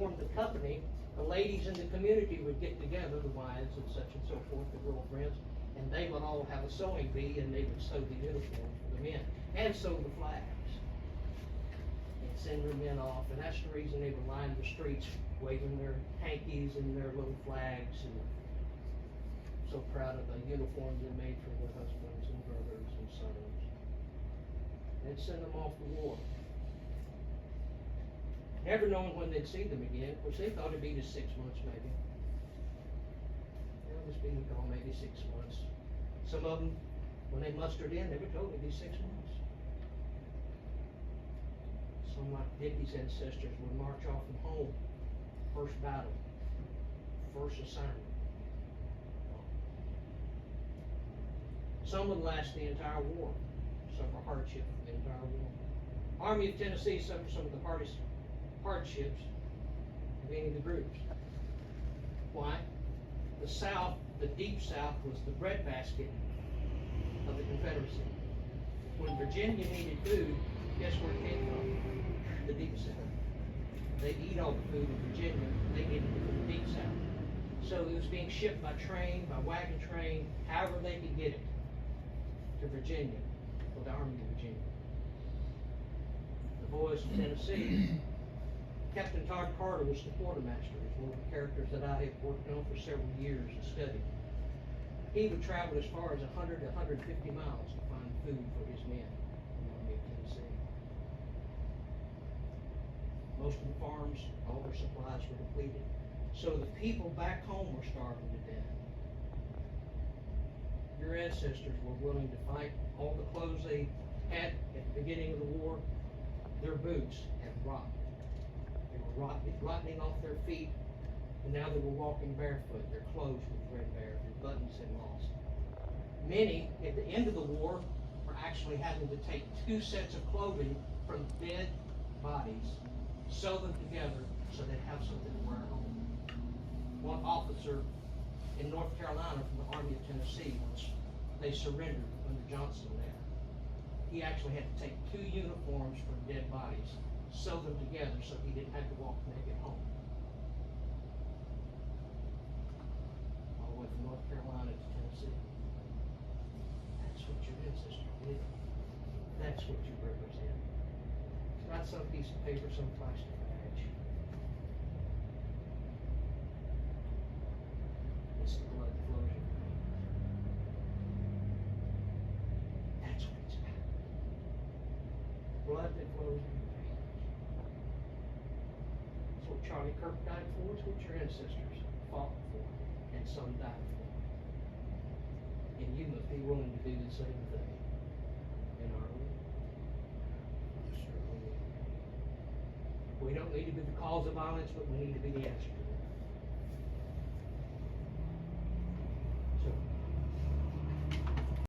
formed the company, the ladies in the community would get together, the wives and such and so forth, the girlfriends, and they would all have a sewing bee, and they would sew the uniforms for the men, and sew the flags, and send their men off. And that's the reason they would line the streets waving their hankies and their little flags, and so proud of the uniforms they made for their husbands and brothers and sons. They'd send them off to war, never knowing when they'd see them again. Of course, they thought it'd be just 6 months, maybe. It was being called maybe 6 months. Some of them, when they mustered in, they were told it'd be 6 months. Some, like Dickie's ancestors, would march off from home, first battle, first assignment. Some would last the entire war, suffer hardship for the entire war. Army of Tennessee suffered some of the hardest hardships of any of the groups. Why? The South, the deep South, was the breadbasket of the Confederacy. When Virginia needed food, guess where it came from? The deep South. They'd eat all the food in Virginia, they needed it from the deep South. So it was being shipped by train, by wagon train, however they could get it to Virginia, for the Army of Virginia. The boys of Tennessee, Captain Todd Carter was the quartermaster. He's one of the characters that I have worked on for several years and studied. He would travel as far as 100 to 150 miles to find food for his men in the Army of Tennessee. Most of the farms, all their supplies were depleted. So the people back home were starving to death. Your ancestors were willing to fight. All the clothes they had at the beginning of the war, their boots had rotted. They were rotting off their feet, and now they were walking barefoot. Their clothes were threadbare, their buttons had lost. Many, at the end of the war, were actually having to take 2 sets of clothing from dead bodies, sew them together so they'd have something to wear at home. One officer in North Carolina from the Army of Tennessee, which they surrendered under Johnson there, he actually had to take 2 uniforms from dead bodies, sew them together so he didn't have to walk naked home. All the way from North Carolina to Tennessee. That's what your ancestors did. That's what you represent. It's not some piece of paper, some plastic badge. It's the blood that flows in your veins. That's what it's about. Blood that flows in your veins. That's what Charlie Kirk died for. It's what your ancestors fought for, and some died for. And you must be willing to do the same thing in our world. We don't need to be the cause of violence, but we need to be the answer to